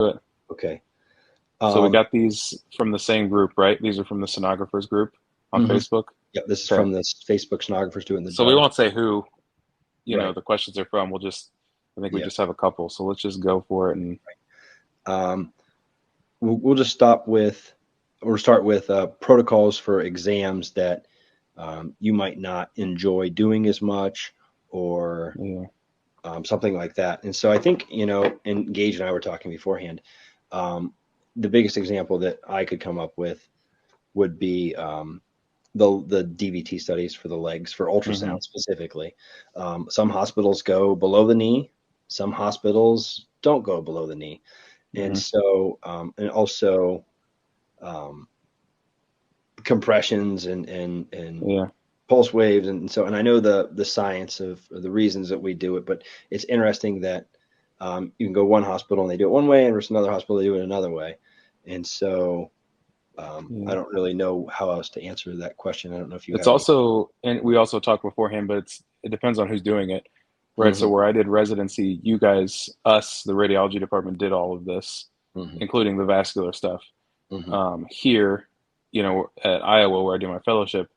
But Okay. so we Um, got these from the same group, right? These are from the sonographers group on mhm. Facebook. Yep, this is Okay. from the Facebook sonographers doing the So we job. won't say who, Right. the questions are from. I think we Yeah. just have a couple. So let's just go for it. And Um, we'll just stop with or start with protocols for exams that you might not enjoy doing as much or yeah. something like that. And so I think, and Gage and I were talking beforehand. Um, the biggest example that I could come up with would be the DVT studies for the legs for Hmm. ultrasound specifically. Some hospitals go below the knee, some hospitals don't go below the knee, and Hmm. so and also um, compressions and Yeah. pulse waves and I know the science of the reasons that we do it, but it's interesting that you can go one hospital and they do it one way, and versus another hospital they do it another way, and so I Yeah. don't really know how else to answer that question. I don't know if you It's have any. also, and we also talked beforehand, but it depends on who's doing it, right? So Hmm. where I did residency, you guys, us, the radiology department did all of this, Hmm. including the vascular stuff. Hmm. Here, at Iowa, where I do my fellowship,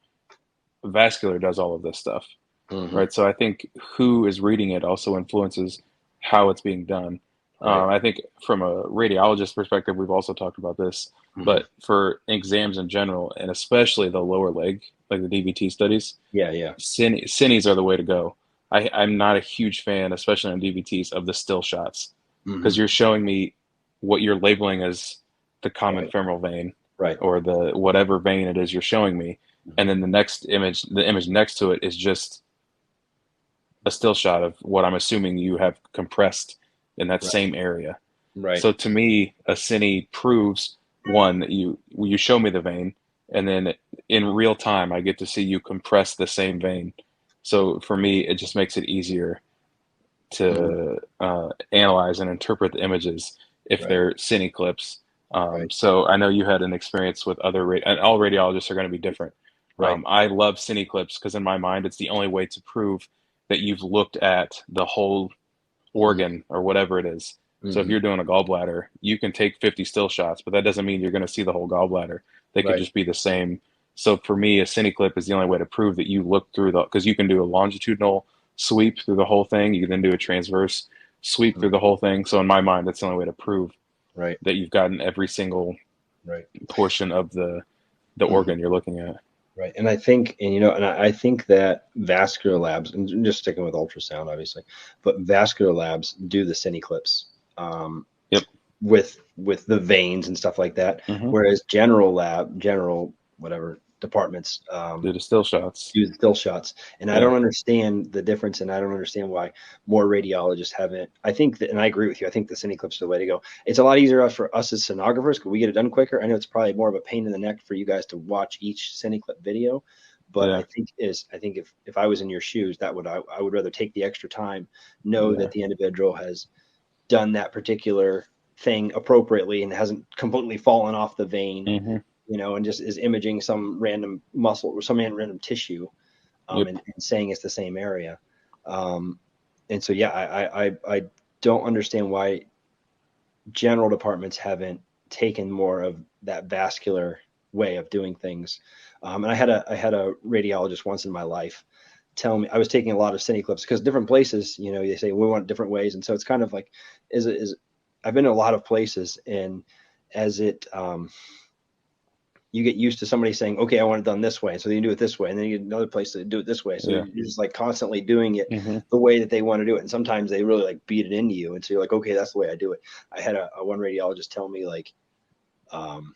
vascular does all of this stuff, Hmm. right? So I think who is reading it also influences how it's being done. Right. I think from a radiologist perspective, we've also talked about this, Hmm. but for exams in general, and especially the lower leg, like the DVT studies, Yeah. Yeah. Cines are the way to go. I'm not a huge fan, especially on DVTs, of the still shots Hmm. because you're showing me what you're labeling as the common Right. femoral vein Right. or the whatever vein it is you're showing me, and Hmm. then the image next to it is just a still shot of what I'm assuming you have compressed in that Right. same area. Right. So to me, a cine proves one that you show me the vein, and then in real time I get to see you compress the same vein. So for me, it just makes it easier Hmm. to analyze and interpret the images if Right. they're cine clips. Right. So I know you had an experience with and all radiologists are going to be different. Right. I love cine clips because in my mind, it's the only way to prove that you've looked at the whole Hmm. organ or whatever it is. So if Hmm. you're doing a gallbladder, you can take 50 still shots, but that doesn't mean you're going to see the whole gallbladder. They could Right. just be the same. So for me, a cineclip is the only way to prove that you look through because you can do a longitudinal sweep through the whole thing. You can then do a transverse sweep through Hmm. the whole thing. So in my mind, that's the only way to prove Right. that you've gotten every single Right. portion of the Hmm. organ you're looking at. Right. And I think, and I think that vascular labs, and just sticking with ultrasound, obviously, but vascular labs do the cine clips Yep. with the veins and stuff like that, Hmm. whereas general whatever departments Do the still shots. do the still shots. And I Yeah. don't understand the difference, and I don't understand why more radiologists haven't. I think that, and I agree with you. I think the cine clips are the way to go. It's a lot easier for us as sonographers because we get it done quicker. I know it's probably more of a pain in the neck for you guys to watch each cine clip video, but Yeah. I think if I was in your shoes, I would rather take the extra time, know Yeah. that the individual has done that particular thing appropriately and hasn't completely fallen off the vein, Hmm. and just is imaging some random muscle or some random tissue, Yep. and saying it's the same area. Um, and so, yeah, I don't understand why general departments haven't taken more of that vascular way of doing things. And I had a radiologist once in my life tell me I was taking a lot of cine clips because different places, they say we want different ways, and so it's kind of like is I've been to a lot of places, and as it you get used to somebody saying, okay, I want it done this way. So you do it this way. And then you get another place to do it this way. So Yeah. you're just like constantly doing it Hmm. the way that they want to do it. And sometimes they really like beat it into you. And so you're like, okay, that's the way I do it. I had a one radiologist tell me like, um,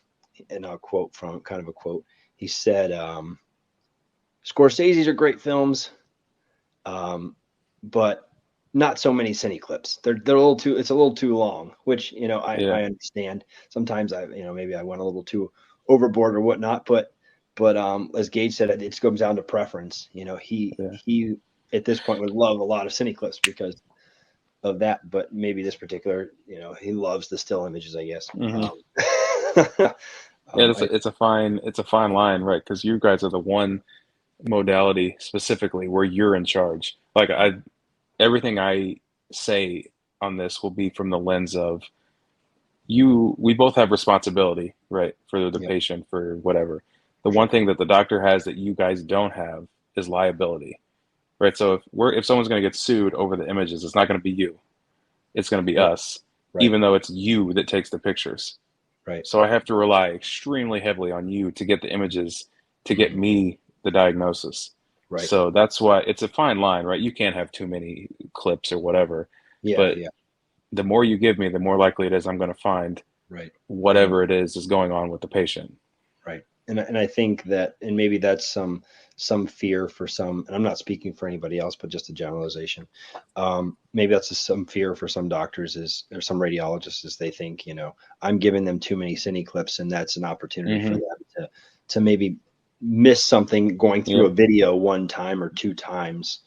and I'll quote from kind of a quote. He said, Scorsese's are great films, um, but not so many cine clips. They're a little too, it's a little too long, which, Yeah. I understand. Sometimes maybe I went a little too overboard or whatnot, but as Gage said, it just comes down to preference. Yeah. He at this point would love a lot of cine clips because of that, but maybe this particular, he loves the still images, I guess. Hmm. Yeah, Um, I, it's a fine line, right? Because you guys are the one modality specifically where you're in charge. Like everything I say on this will be from the lens of we both have responsibility, right, for the Yep. patient, for whatever. The one Sure. thing that the doctor has that you guys don't have is liability, right? So if someone's going to get sued over the images, it's not going to be you. It's going to be Right. us, Right. even though it's you that takes the pictures. Right. So I have to rely extremely heavily on you to get the images to get Hmm. me the diagnosis. Right. So that's why it's a fine line, right? You can't have too many clips or whatever, Yeah. but Yeah. the more you give me, the more likely it is I'm going to find Right. And whatever it is going on with the patient. right. And I think that, and maybe that's some fear for some, and I'm not speaking for anybody else, but just a generalization. Maybe that's just some fear for some doctors is, or some radiologists is they think, I'm giving them too many cine clips, and that's an opportunity for Hmm. them to maybe miss something going through Yep. a video one time or two times.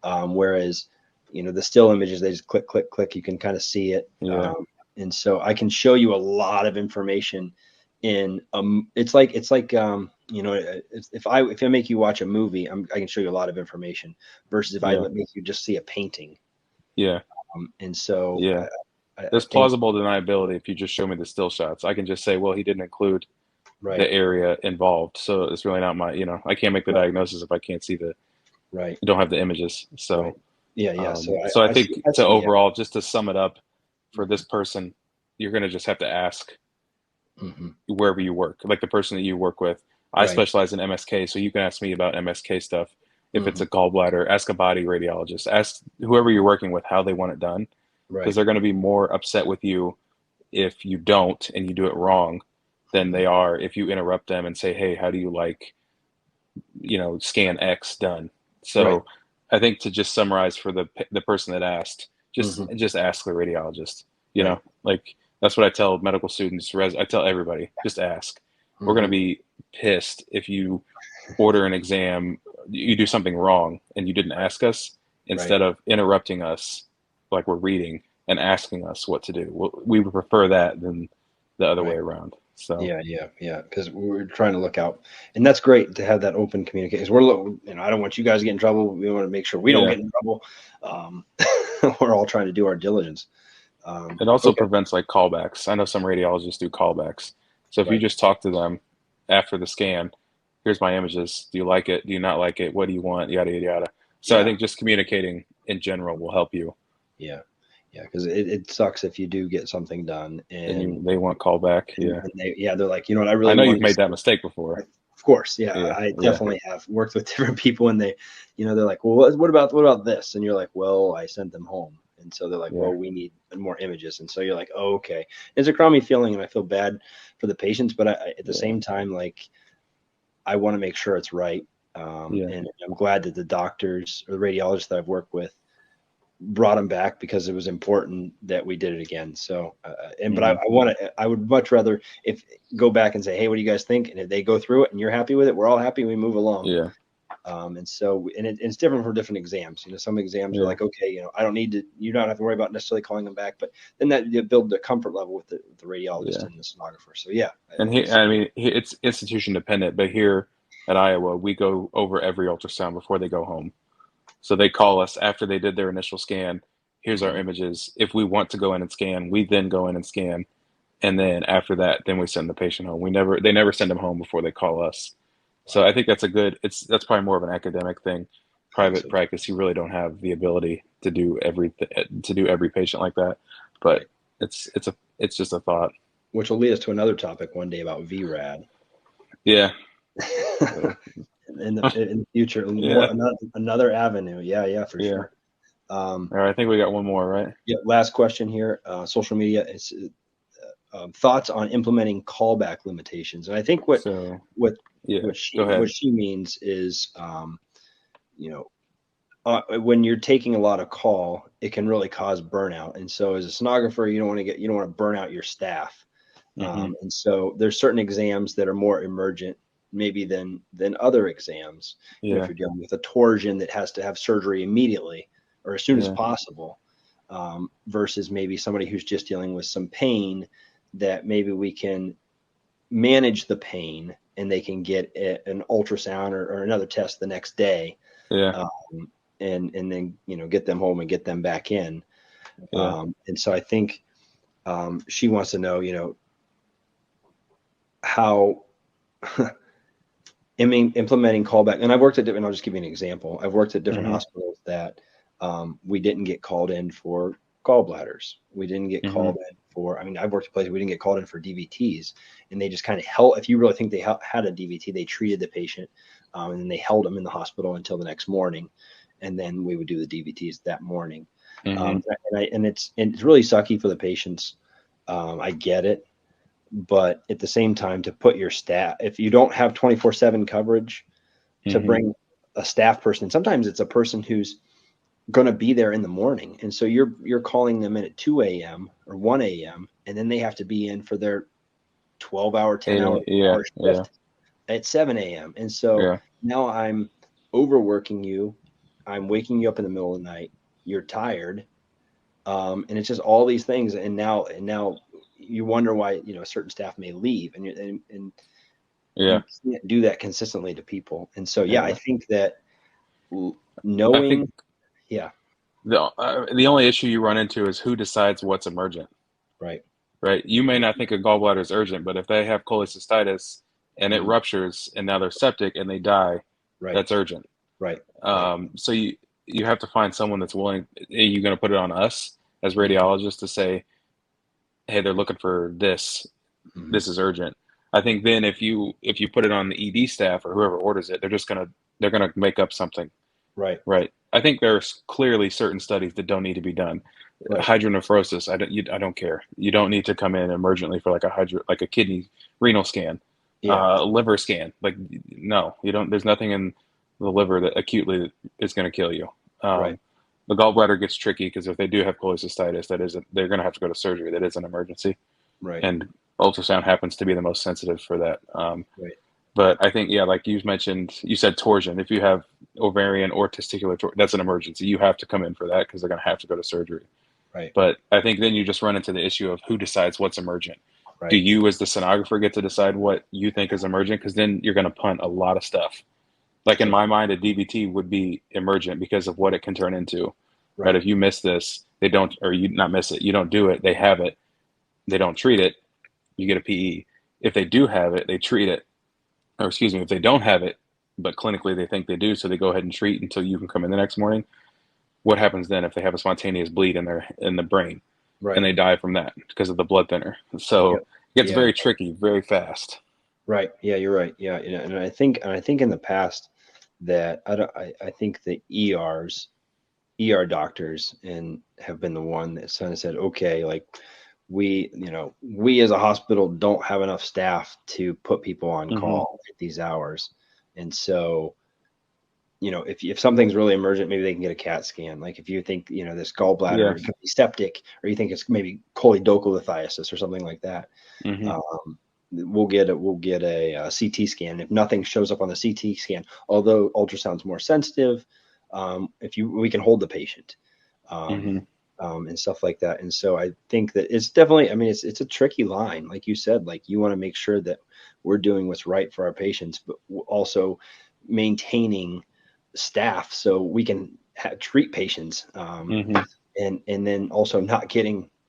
Whereas, the still images, they just click, click, click. You can kind of see it. Yeah. And so I can show you a lot of information in it's like if I make you watch a movie, I can show you a lot of information versus if I Yeah. make you just see a painting. Yeah. And so Yeah. I There's think plausible deniability if you just show me the still shots. I can just say, well, he didn't include right, the area involved, so it's really not my. I can't make the right, diagnosis if I can't see right, don't have the images. right. So, Yeah, yeah. So so I I see, think I to see. Yeah. overall, just to sum it up, for Hmm. this person, you're gonna just have to ask Hmm. wherever you work, like the person that you work with. I Right. specialize in MSK, so you can ask me about MSK stuff. If it's Hmm. a gallbladder, ask a body radiologist. Ask whoever you're working with how they want it done, because Right. they're going to be more upset with you if you don't and you do it wrong than Hmm. they are if you interrupt them and say, "Hey, how do you like, scan X done?" Right. So, I think to just summarize for the person that asked, just Hmm. just ask the radiologist. Right. Like that's what I tell medical students. I tell everybody, just ask. We're going to Hmm. be pissed if you order an exam, you do something wrong, and you didn't Right. ask us Right. instead of interrupting us like we're reading and asking us what to do. We would prefer that than the other way Right. around. So, Yeah, yeah, yeah. Because we're trying to look out, and that's great to have that open communication. 'Cause I don't want you guys to get in trouble. We want to make sure we don't yeah. get in trouble. Um, we're all trying to do our diligence. It also Okay, prevents like callbacks. I know some radiologists do callbacks. So if you right. just talk to them after the scan, here's my images. Do you like it? Do you not like it? What do you want? Yada, yada, yada. So I Yeah, think just communicating in general will help you. yeah, yeah. Because it sucks if you do get something done, And and they want callback. Yeah. they're like, I I really know you've wanted to made see that it. mistake before. Of course, yeah, Yeah. I Yeah. definitely have worked with different people, and they're like, well, what about this? And you're like, well, I sent them home, and so they're like, Yeah. well, we need more images, and so you're like, oh, okay. It's a crummy feeling, and I feel bad for the patients, but at the Yeah. same time, like, I want to make sure it's right, Yeah. and I'm glad that the doctors or the radiologists that I've worked with brought them back because it was important that we did it again. So, but I Hmm. want to, I would much rather if go back and say, hey, what do you guys think? And if they go through it and you're happy with it, we're all happy. We move along. Yeah. And so, it's different for different exams. Some exams are Yeah. like, okay, I don't need to, you don't have to worry about necessarily calling them back, but then that you build the comfort level with the radiologist Yeah. and the sonographer. So yeah, And I mean, it's institution dependent, but here at Iowa, we go over every ultrasound before they go home. So they call us after they did their initial scan. Here's our mhm, images. If we want to go in and scan, we then go in and scan. And then after that, then we send the patient home. They never send them home before they call us. So wow, I think that's probably more of an academic thing. I think Private so too. practice, you really don't have the ability to do every patient like that. But Right. it's just a thought. Which will lead us to another topic one day about VRAD. Yeah. So, In the future, more yeah. another avenue. Yeah, yeah, for Yeah. sure. Um, All right. I think we got one more, right? yeah, last question here. Social media is thoughts on implementing callback limitations, and I think So, what yeah. what Go she what ahead. she means is, you know, when you're taking a lot of call, it can really cause burnout, and so as a sonographer, you don't want to burn out your staff, Hmm. and so there's certain exams that are more emergent maybe than other exams. If Yeah. you're dealing with a torsion that has to have surgery immediately or as soon as Yeah. possible, versus maybe somebody who's just dealing with some pain that maybe we can manage the pain and they can get an ultrasound or another test the next day, Yeah. um, and then get them home and get them back in. Yeah. And so I think She wants to know, how implementing callback. And I've worked at different, I'll just give you an example. I've worked at different Hmm. hospitals that we didn't get called in for gallbladders. We didn't get Hmm. called in for, I mean, I've worked at places we didn't get called in for DVTs, and they just kind of held, if you really think they had a DVT, they treated the patient, and then they held them in the hospital until the next morning. And then we would do the DVTs that morning. Hmm. And it's really sucky for the patients. I get it, but at the same time, to put your staff, if you don't have 24/7 coverage, to Hmm. bring a staff person, sometimes it's a person who's going to be there in the morning, and so you're calling them in at 2 a.m. or 1 a.m., and then they have to be in for their 12-hour, 10-hour Yeah. hour Yeah. shift at 7 a.m. And so Yeah. now I'm overworking you, I'm waking you up in the middle of the night, you're tired, and it's just all these things. And now you wonder why certain staff may leave, and Yeah. you can't do that consistently to people. And so yeah, I Yeah. think that I think knowing, yeah, the only issue you run into is who decides what's emergent, right, right? You may not think a gallbladder is urgent, but if they have cholecystitis and it mhm, ruptures and now they're septic and they die, right, that's urgent. right, right, So you have to find someone that's willing. Are you going to put it on us as mhm, radiologists to say, hey, they're looking for this. mhm, This is urgent. I think then if you put it on the ED staff or whoever orders it, they're gonna make up something, right, right? I think there's clearly certain studies that don't need to be done. right, Hydronephrosis, I don't care. You don't need to come in emergently for like a kidney renal scan, yeah, liver scan. Like no, you don't. There's nothing in the liver that acutely is going to kill you. right, Um, the gallbladder gets tricky because if they do have cholecystitis, they're going to have to go to surgery. That is an emergency, right, and ultrasound happens to be the most sensitive for that. right, But I think, yeah, like you mentioned, you said torsion. If you have ovarian or testicular torsion, that's an emergency. You have to come in for that because they're going to have to go to surgery. right, But I think then you just run into the issue of who decides what's emergent. Do right, you, as the sonographer, get to decide what you think is emergent? Because then you're going to punt a lot of stuff. Like in sure, my mind, a DVT would be emergent because of what it can turn into. Right? right, If you miss this, they don't, or you not miss it, you don't do it. They have it. They don't treat it. You get a PE. If they do have it, they treat it, or excuse me, if they don't have it, but clinically they think they do, so they go ahead and treat until you can come in the next morning. What happens then if they have a spontaneous bleed in the brain and right, they die from that because of the blood thinner? So yep, it gets yeah, very tricky very fast. right, yeah, you're right, yeah, and I think in the past that I think the ER doctors and have been the one that kind of said, okay, like we as a hospital don't have enough staff to put people on Hmm. call at these hours. And so, if something's really emergent, maybe they can get a CAT scan. Like if you think, this Yeah. gallbladder could be septic, or you think it's maybe choledocholithiasis or something like that, Hmm. um, we'll get a CT scan. If nothing shows up on the CT scan, although ultrasound's more sensitive, if we can hold the patient, um, Hmm. and stuff like that. And so I think that it's definitely, I mean, it's a tricky line, like you said. Like you want to make sure that we're doing what's right for our patients, but also maintaining staff so we can treat patients, Hmm. and then also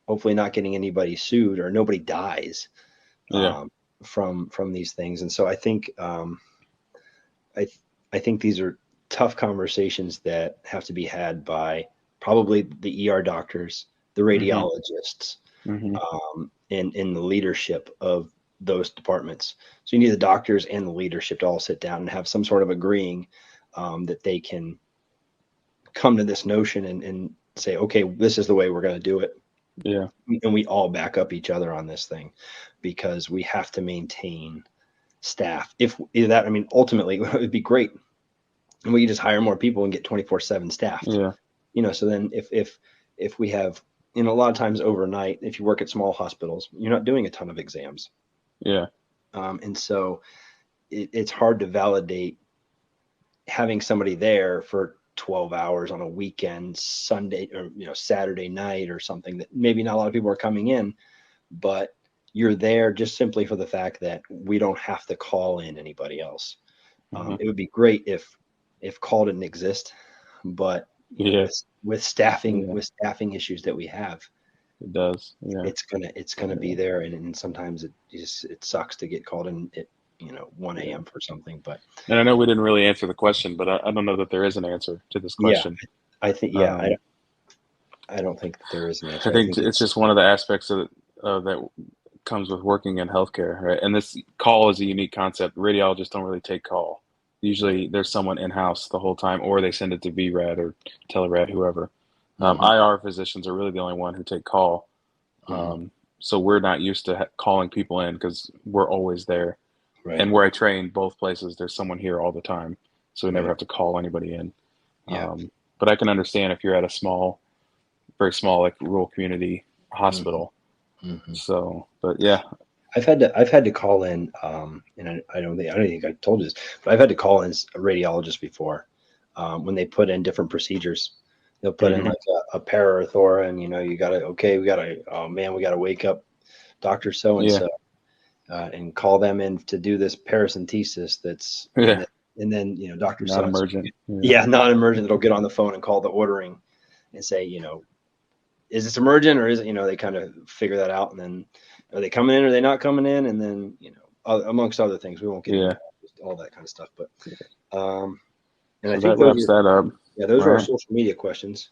hopefully not getting anybody sued or nobody dies, Yeah. um, from these things. And so I I think these are tough conversations that have to be had by probably the ER doctors, the Hmm. radiologists, Hmm. and in the leadership of those departments. So you need the doctors and the leadership to all sit down and have some sort of agreeing, that they can come to this notion and say, okay, this is the way we're going to do it, Yeah. and we all back up each other on this thing, because we have to maintain staff. If that, I mean, ultimately, it would be great, and we can just hire more people and get 24/7 staffed. Yeah. So then if we have, a lot of times overnight, if you work at small hospitals, you're not doing a ton of exams, Yeah. and so it's hard to validate having somebody there for 12 hours on a weekend, Sunday, or Saturday night or something, that maybe not a lot of people are coming in, but you're there just simply for the fact that we don't have to call in anybody else. Hmm. It would be great if call didn't exist, but Yeah. with staffing Yeah. with staffing issues that we have, It does. Yeah. it's gonna be there, and sometimes it sucks to get called in at 1 Yeah. a.m. for something. But And I know we didn't really answer the question, but I don't know that there is an answer to this yeah, question. I think yeah, Um, I don't think that there is an I answer. I think think it's it's just one of the aspects that comes with working in healthcare, right? And this call is a unique concept. Radiologists don't really take call. right. Usually, there's someone in house the whole time, or they send it to VRAD or Telerad, whoever. Hmm. IR physicians are really the only one who take call. Hmm. So we're not used to calling people in because we're always there. Right. And where I train, both places, there's someone here all the time, so we never Right. have to call anybody in. Yeah. But I can understand if you're at a very small, like rural community Hmm. hospital. Hmm. So, but yeah, I've had to call in, and I don't think I told you this, but I've had to call in a radiologist before, when they put in different procedures. They'll put in hmm like a para or thora, and you gotta okay, we gotta oh man, we gotta wake up Doctor So and yeah, So and call them in to do this paracentesis. That's and yeah, then and then Doctor not So and So, emergent. Yeah, yeah, non-emergent. That'll get on the phone and call the ordering and say, is this emergent or is it, they kind of figure that out. And then are they coming in? Or are they not coming in? And then, amongst other things, we won't get into yeah. all that kind of stuff, but, and I So think that those wraps are, that up. yeah, those All are our right. social media questions.